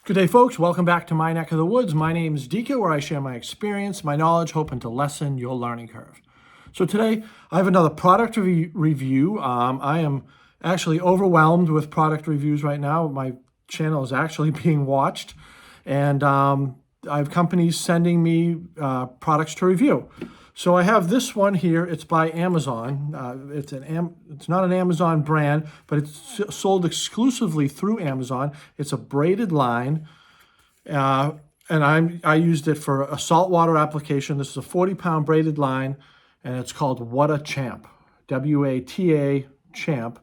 Good day, folks. Welcome back to my neck of the woods. My name is Dika, where I share my experience, my knowledge, hoping to lessen your learning curve. So today, I have another product review. I am actually overwhelmed with product reviews right now. My channel is actually being watched, and I have companies sending me products to review. So I have this one here. It's by Amazon. It's not an Amazon brand, but it's sold exclusively through Amazon. It's a braided line, and I used it for a saltwater application. This is a 40-pound braided line, and it's called What a Champ, W-A-T-A Champ,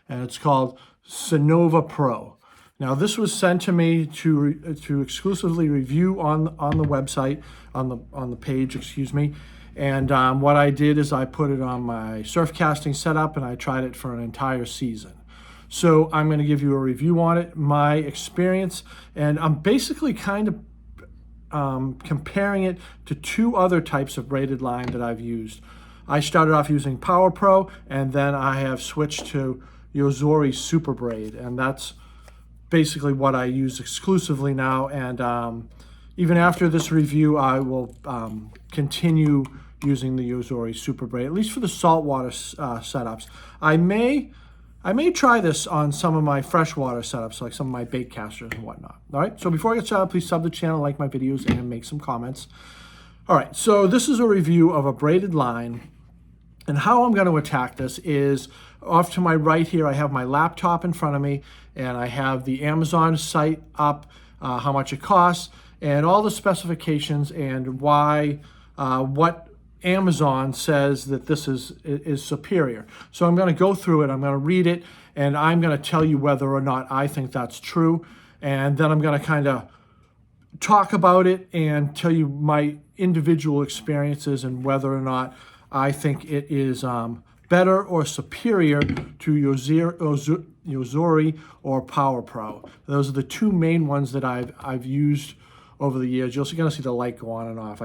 and it's called Sonova Pro. Now, this was sent to me to exclusively review on the website, on the page, excuse me. And what I did is I put it on my surf casting setup, and I tried it for an entire season. So I'm going to give you a review on it, my experience, and I'm basically kind of comparing it to two other types of braided line that I've used. I started off using Power Pro, and then I have switched to Yozori Super Braid, and that's basically what I use exclusively now. And even after this review, I will continue using the Yozori Super Braid, at least for the saltwater setups. I may try this on some of my freshwater setups, like some of my bait casters and whatnot. All right, so before I get started, please sub the channel, like my videos, and make some comments. All right, so this is a review of a braided line, and how I'm going to attack this is off to my right here. I have my laptop in front of me, and I have the Amazon site up, how much it costs, and all the specifications, and why, what Amazon says that this is superior. So I'm going to go through it, I'm going to read it, and I'm going to tell you whether or not I think that's true. And then I'm going to kind of talk about it and tell you my individual experiences and whether or not I think it is better or superior to Yozori or Power Pro. Those are the two main ones that I've used over the years. You're also going to see the light go on and off.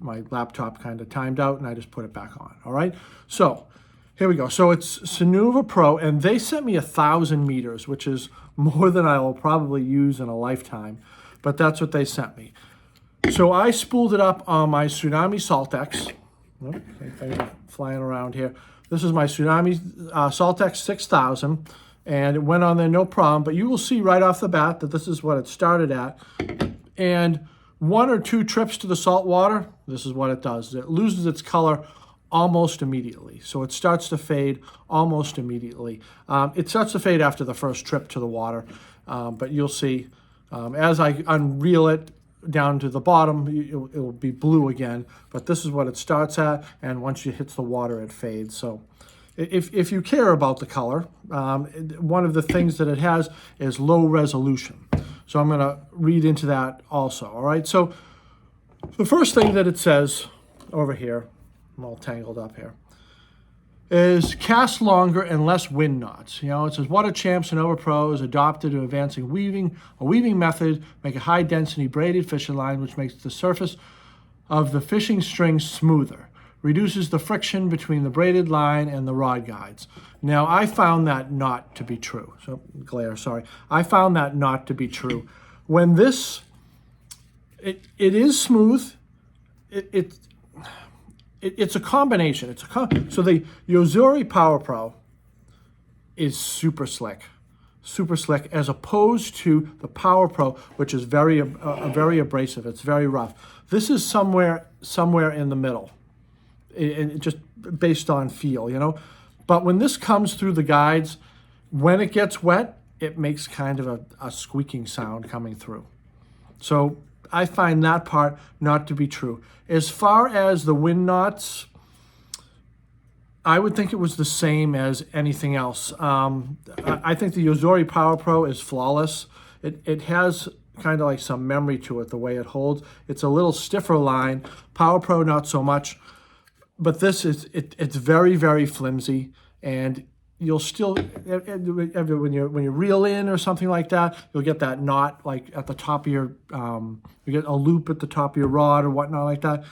My laptop kind of timed out, and I just put it back on. All right, so here we go. So it's Sonova Pro, and they sent me 1,000 meters, which is more than I will probably use in a lifetime, but that's what they sent me. So I spooled it up on my Tsunami Saltex. Oh, things are flying around here. This is my Tsunami Saltex 6000, and it went on there no problem, but you will see right off the bat that this is what it started at. And one or two trips to the salt water, this is what it does. It loses its color almost immediately. So it starts to fade almost immediately. It starts to fade after the first trip to the water, but you'll see as I unreel it down to the bottom, it will be blue again. But this is what it starts at, and once it hits the water, it fades. So if you care about the color, one of the things that it has is low resolution. So I'm going to read into that also, all right? So the first thing that it says over here, I'm all tangled up here, is cast longer and less wind knots. You know, it says, What a Champ Sonova Pro is adopted to advancing a weaving method, make a high-density braided fishing line, which makes the surface of the fishing string smoother, reduces the friction between the braided line and the rod guides. Now, I found that not to be true. So, glare, sorry. I found that not to be true. When this, it is smooth. It's a combination. So the Yozori Power Pro is super slick, as opposed to the Power Pro, which is very abrasive. It's very rough. This is somewhere in the middle. It just based on feel, you know. But when this comes through the guides, when it gets wet, it makes kind of a squeaking sound coming through. So I find that part not to be true. As far as the wind knots, I would think it was the same as anything else. I think the Yozori Power Pro is flawless. It has kind of like some memory to it, the way it holds. It's a little stiffer line. Power Pro, not so much. But this is, it's very, very flimsy, and you'll still, when you reel in or something like that, you'll get that knot like at the top of your, you get a loop at the top of your rod or whatnot like that.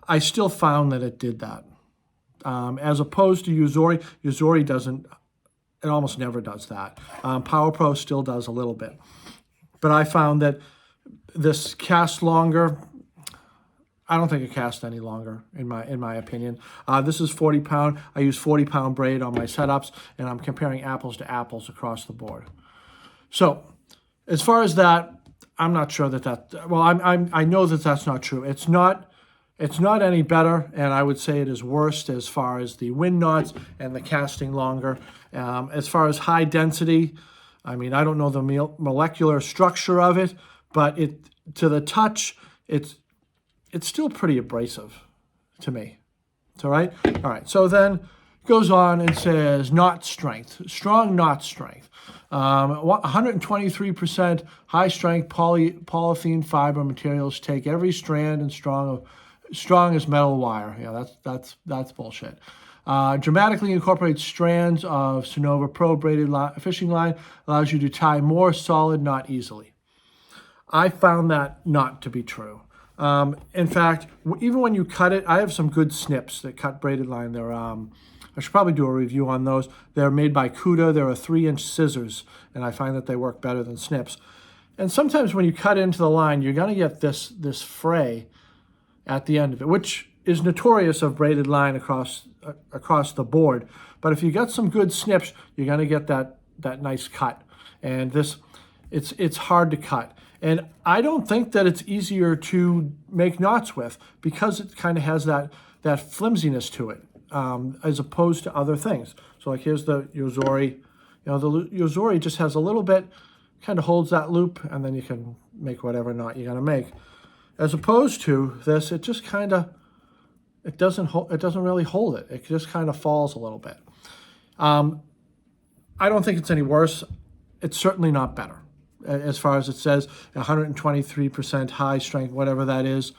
I still found that it did that. As opposed to Yozori doesn't, it almost never does that. Power Pro still does a little bit. but I found that this casts longer. I don't think it casts any longer, in my opinion. This is 40-pound. I use 40-pound braid on my setups, and I'm comparing apples to apples across the board. So, as far as that, I'm not sure that. Well, I know that that's not true. It's not any better, and I would say it is worse as far as the wind knots and the casting longer. As far as high density, I mean, I don't know the molecular structure of it, but to the touch, it's still pretty abrasive to me. It's all right? All right, so then it goes on and says knot strength, strong knot strength. 123% high strength polyethylene fiber materials take every strand and strong as metal wire. Yeah, that's bullshit. Dramatically incorporates strands of Sonova Pro braided fishing line, allows you to tie more solid knot easily. I found that not to be true. In fact, even when you cut it, I have some good snips that cut braided line. I should probably do a review on those. They're made by Cuda. They're a 3-inch scissors, and I find that they work better than snips. And sometimes when you cut into the line, you're going to get this fray at the end of it, which is notorious of braided line across the board. But if you got some good snips, you're going to get that nice cut. And it's hard to cut. And I don't think that it's easier to make knots with, because it kind of has that flimsiness to it, as opposed to other things. So like here's the Yozori. The Yozori just has a little bit, kind of holds that loop, and then you can make whatever knot you're going to make. As opposed to this, it just kind of, it doesn't really hold it. It just kind of falls a little bit. I don't think it's any worse. It's certainly not better. As far as it says, 123% high strength, whatever that is.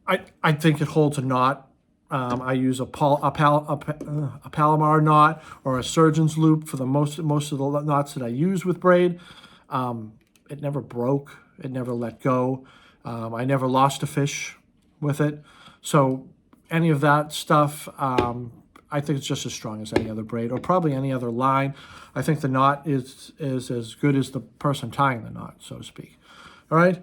I think it holds a knot. I use a Palomar knot or a surgeon's loop for the most of the knots that I use with braid. It never broke. It never let go. I never lost a fish with it. So any of that stuff, I think it's just as strong as any other braid, or probably any other line. I think the knot is as good as the person tying the knot, so to speak. All right.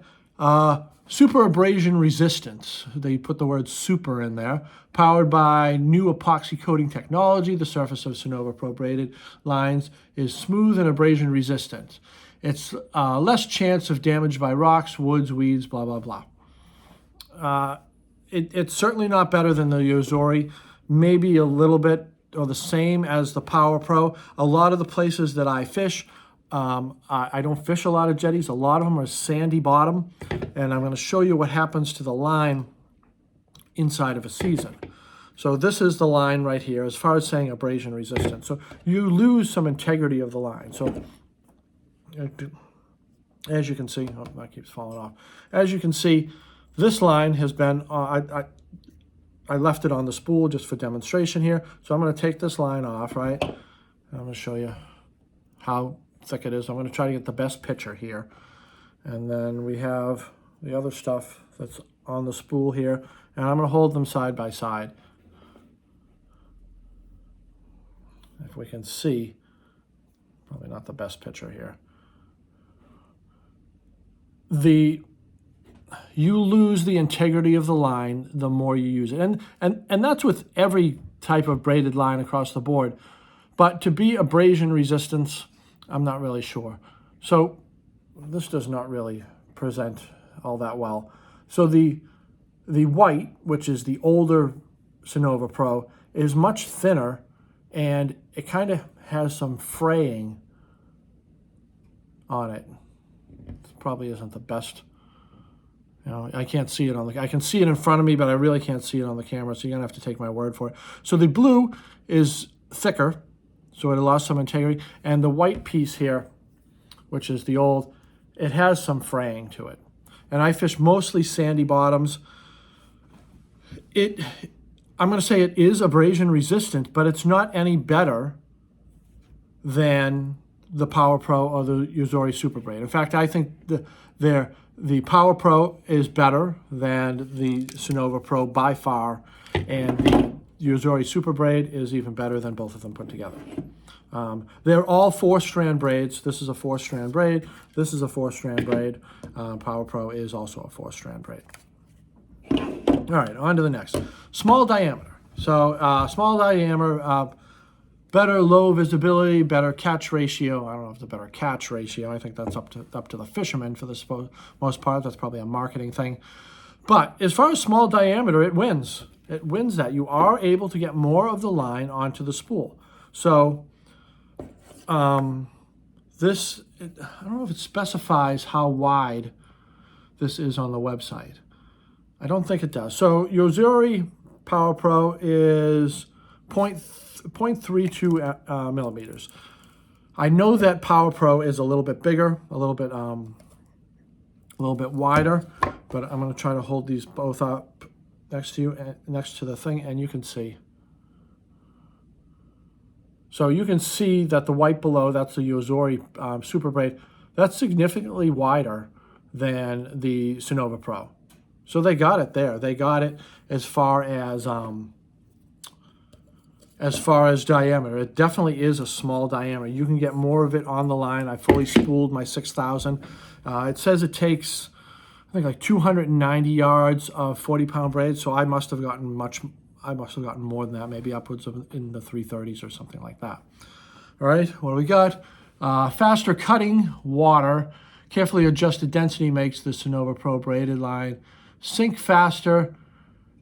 Super abrasion resistance. They put the word super in there. Powered by new epoxy coating technology, the surface of Sonova Pro braided lines is smooth and abrasion resistant. It's less chance of damage by rocks, woods, weeds, blah, blah, blah. It's certainly not better than the Yozori. Maybe a little bit or the same as the Power Pro. A lot of the places that I fish, I don't fish a lot of jetties. A lot of them are sandy bottom, and I'm going to show you what happens to the line inside of a season. So this is the line right here, as far as saying abrasion resistant. So you lose some integrity of the line. So as you can see, oh, that keeps falling off. As you can see, this line has been, I left it on the spool just for demonstration here. So I'm going to take this line off, right? And I'm going to show you how thick it is. I'm going to try to get the best picture here. And then we have the other stuff that's on the spool here. And I'm going to hold them side by side. If we can see, probably not the best picture here. You lose the integrity of the line the more you use it. And that's with every type of braided line across the board. But to be abrasion resistance, I'm not really sure. So this does not really present all that well. So the white, which is the older Sonova Pro, is much thinner, and it kind of has some fraying on it. It probably isn't the best. I can't see it I can see it in front of me, but I really can't see it on the camera, so you're gonna have to take my word for it. So the blue is thicker, so it lost some integrity, and the white piece here, which is the old, it has some fraying to it. And I fish mostly sandy bottoms. I'm gonna say it is abrasion resistant, but it's not any better than the Power Pro or the Yozori Super Braid. In fact, I think the Power Pro is better than the Sonova Pro by far, and the Yozori Super Braid is even better than both of them put together. They're all 4-strand braids. This is a 4-strand braid. This is a 4-strand braid. Power Pro is also a 4-strand braid. All right, on to the next. Small diameter. So small diameter, better low visibility, better catch ratio. I don't know if it's a better catch ratio. I think that's up to the fishermen for the most part. That's probably a marketing thing. But as far as small diameter, it wins. It wins that. You are able to get more of the line onto the spool. So I don't know if it specifies how wide this is on the website. I don't think it does. So Yozuri Power Pro is 0.32 millimeters. I know that Power Pro is a little bit bigger, a little bit wider, but I'm going to try to hold these both up next to you, next to the thing, and you can see. So you can see that the white below, that's the Yozuri Super Braid, that's significantly wider than the Sonova Pro. So they got it there. They got it as far as diameter. It definitely is a small diameter. You can get more of it on the line. I fully spooled my 6,000. It says it takes, I think, like 290 yards of 40-pound braid. So I must have gotten more than that, maybe upwards of in the 330s or something like that. All right, what do we got? Faster cutting water. Carefully adjusted density makes the Sonova Pro braided line sink faster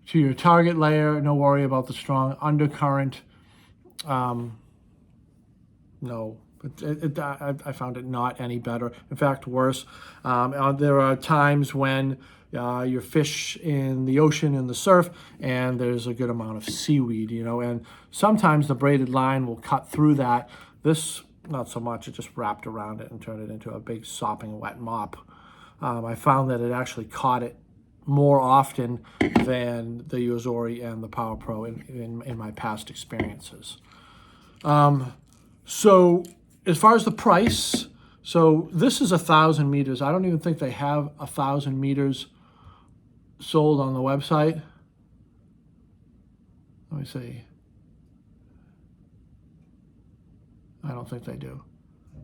to your target layer. No worry about the strong undercurrent. No, I found it not any better. In fact, worse. There are times when your fish in the ocean, in the surf, and there's a good amount of seaweed, and sometimes the braided line will cut through that. This, not so much. It just wrapped around it and turned it into a big sopping wet mop. I found that it actually caught it more often than the Yozuri and the Power Pro in my past experiences. So as far as the price, so this is 1,000 meters. I don't even think they have 1,000 meters sold on the website. Let me see. I don't think they do.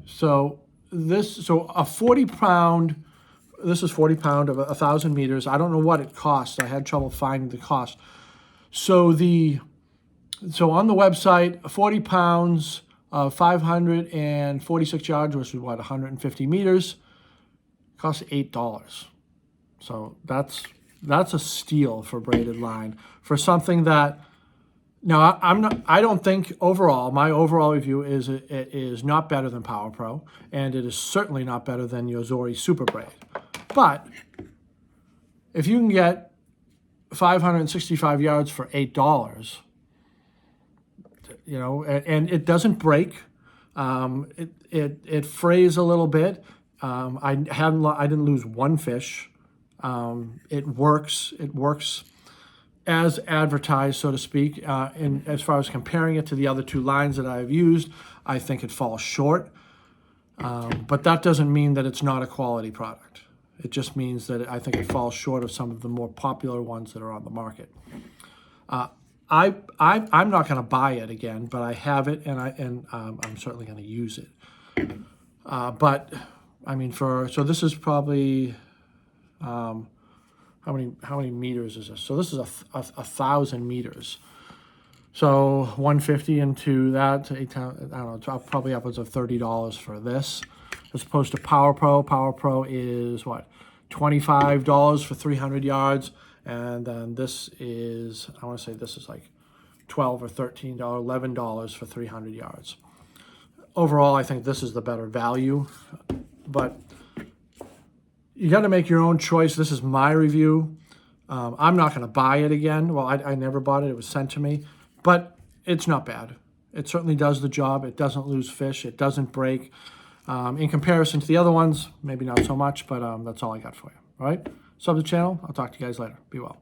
So a 40-pound, this is 40-pound of 1,000 meters. I don't know what it costs. I had trouble finding the cost. So on the website, 40 pounds of 546 yards, which is what, 150 meters, costs $8. So that's a steal for braided line for something that. Now, I don't think overall, my overall review is it is not better than Power Pro, and it is certainly not better than Yozuri Super Braid. But if you can get 565 yards for $8, and it doesn't break, it frays a little bit. I didn't lose one fish. It works as advertised, so to speak. And as far as comparing it to the other two lines that I've used, I think it falls short. But that doesn't mean that it's not a quality product. It just means that I think it falls short of some of the more popular ones that are on the market. I'm not going to buy it again, but I have it, and I'm certainly going to use it. But I mean, so this is probably. How many meters is this? So this is a 1,000 meters. So 150 into that, I don't know, probably upwards of $30 for this, as opposed to Power Pro. Power Pro is what, $25 for 300 yards, and then this is, I want to say this is like $12 or $13, $11 for 300 yards. Overall, I think this is the better value, but you got to make your own choice. This is my review. I'm not going to buy it again. Well, I never bought it. It was sent to me. But it's not bad. It certainly does the job. It doesn't lose fish. It doesn't break. In comparison to the other ones, maybe not so much, but that's all I got for you. All right? Sub the channel. I'll talk to you guys later. Be well.